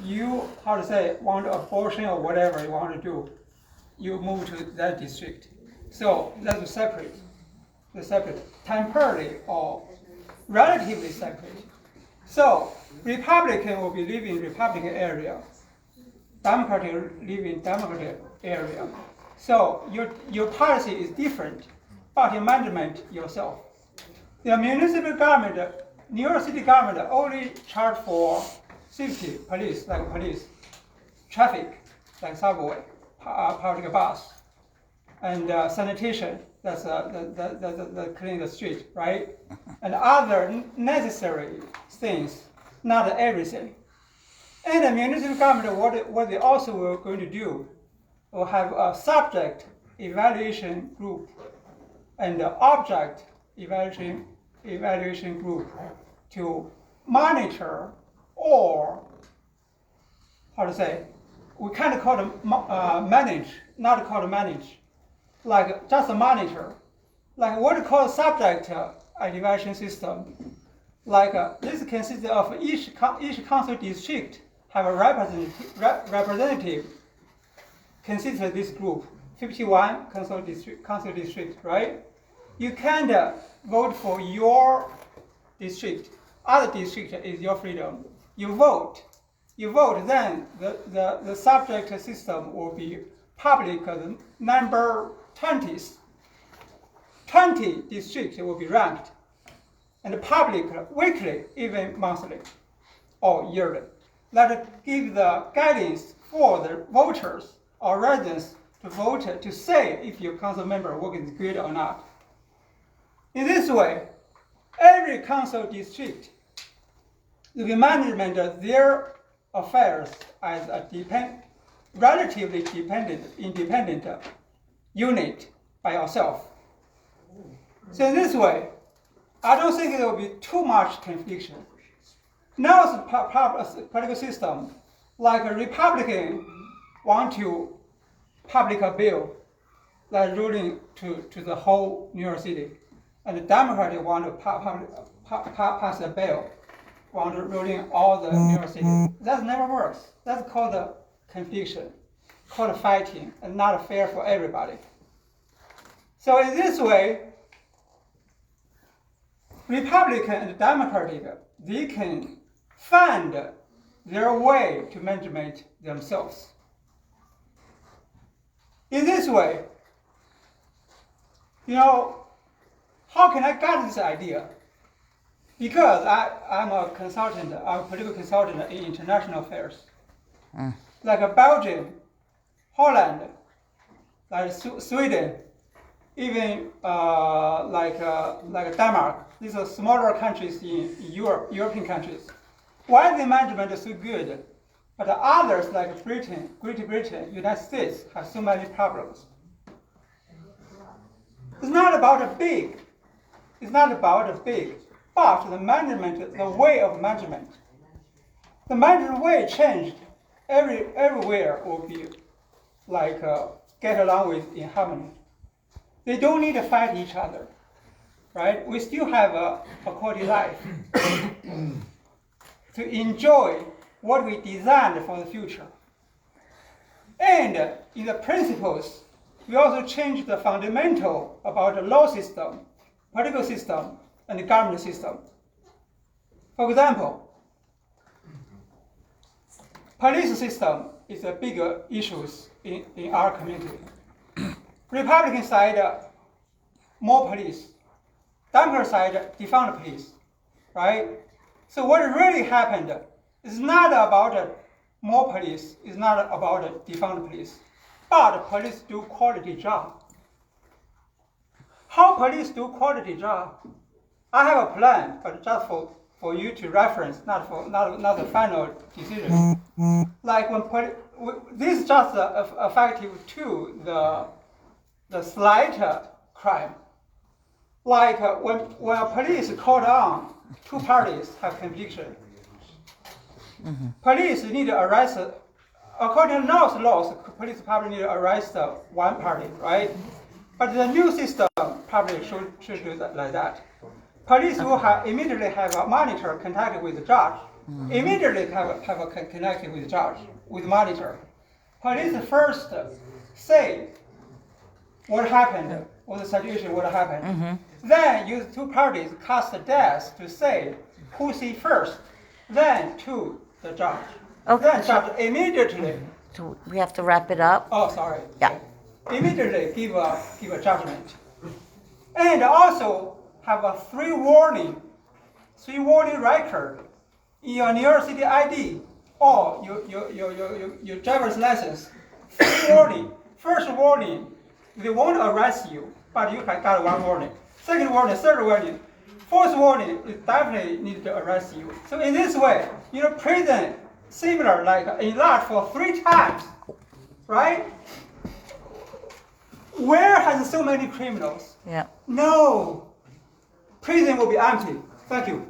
you, how to say, want abortion or whatever you want to do, you move to that district. So that's separate. The separate, temporarily or relatively separate. So Republican will be living in Republican area, Democratic live in Democratic area. So your policy is different, but you management yourself. The municipal government, New York City government only charge for safety, police, like police, traffic, like subway, public bus, and sanitation, that's the clean the street, right? And other necessary things, not everything. And the municipal government, what they also were going to do, will have a subject evaluation group and an object evaluation group to monitor, or how to say, we kind of call them manage, not call them manage, like just a monitor, like what we call subject evaluation system. Like this consists of each council district have a representative consists of this group, 51 council district, right? You can't vote for your district. Other district is your freedom. You vote, then the subject system will be public number 20s. 20 districts will be ranked, and public weekly, even monthly or yearly. That give the guidance for the voters or residents to vote to say if your council member work is good or not. In this way, every council district will be management their affairs as a relatively independent unit by yourself. So in this way, I don't think there will be too much confliction. Now it's a political system, like a Republican want to public a bill like ruling to the whole New York City, and the Democrats want to pass a bill, want to ruling all the New York City. That never works. That's called a confliction, called fighting, and not fair for everybody. So in this way, Republican and Democratic, they can find their way to management themselves. In this way, how can I get this idea? Because I'm a consultant, I'm a political consultant in international affairs. Like Belgium, Holland, like Sweden, even like Denmark. These are smaller countries in Europe, European countries. Why the management is so good, but the others like Britain, Great Britain, United States have so many problems? It's not about a big. It's not about a big, but the management, the way of management. The management way changed. Everywhere will be like get along with in harmony. They don't need to fight each other, right? We still have a quality life to enjoy what we designed for the future. And in the principles, we also changed the fundamental about the law system, political system, and the government system. For example, police system is a bigger issue in our community. Republican side, more police. Democrat side, defund the police, right? So what really happened is not about more police, it's not about defund the police, but police do quality job. How police do quality job? I have a plan, but just for you to reference, not the final decision. Like when this is just effective to the slight crime. Like when police called on, two parties have conviction. Police need to arrest, according to North laws, police probably need to arrest one party, right? But the new system probably should do that like that. Police will immediately have a monitor contact with the judge. Immediately have a connection with the judge, with monitor. Police first say what happened, what the situation, what happened. Then use two parties cast the dice to say who see first, then to the judge. Okay. Then judge immediately. So we have to wrap it up. Oh, sorry. Yeah. Immediately give a judgment, and also have a three warning record in your New York City ID or your driver's license. Three warning. First warning, they won't arrest you, but you can got one warning. Second warning, third warning, fourth warning, it definitely need to arrest you. So in this way, prison similar like enlarged for 3 times, right? Where has so many criminals? Yeah. No. Prison will be empty. Thank you.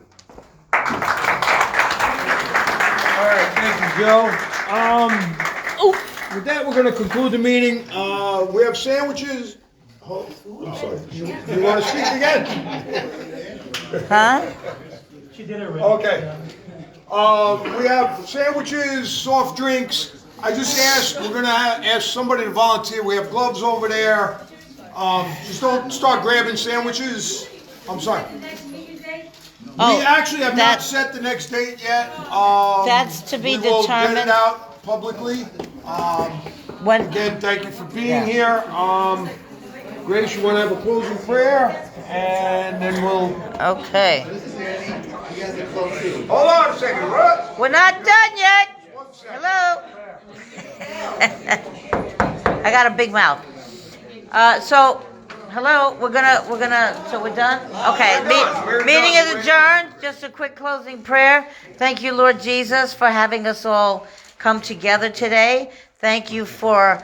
All right, thank you, Joe. With that, we're gonna conclude the meeting. We have sandwiches. Oh, I'm sorry. You wanna speak again? Huh? She did it already. Okay. We have sandwiches, soft drinks. I just asked, we're gonna ask somebody to volunteer. We have gloves over there. Just don't start grabbing sandwiches. I'm sorry. Oh, We actually have not that- set the next date yet. That's to be We will get it determined. out publicly. When, Again, thank you for being here. Grace, you wanna have a closing prayer? And then we'll, okay. hold on a second, Russ. We're not done yet. Hello. I got a big mouth. So, hello. We're gonna. So we're done. Okay. Meeting is adjourned. Just a quick closing prayer. Thank you, Lord Jesus, for having us all come together today. Thank you for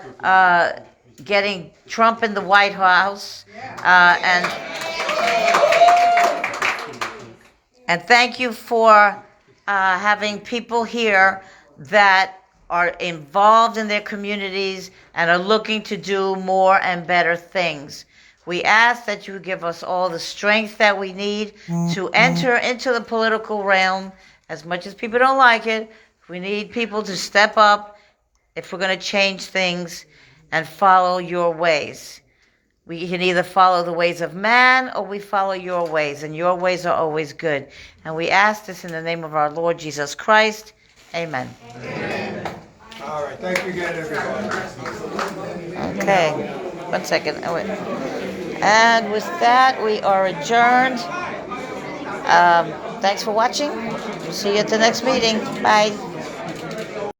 getting Trump in the White House, and thank you for having people here that are involved in their communities and are looking to do more and better things. We ask that you give us all the strength that we need to enter into the political realm. As much as people don't like it, we need people to step up if we're going to change things and follow your ways. We can either follow the ways of man or we follow your ways, and your ways are always good. And we ask this in the name of our Lord Jesus Christ. Amen. All right, thank you again, everybody. Okay, 1 second. Oh, wait. And with that, we are adjourned. Thanks for watching. See you at the next meeting. Bye.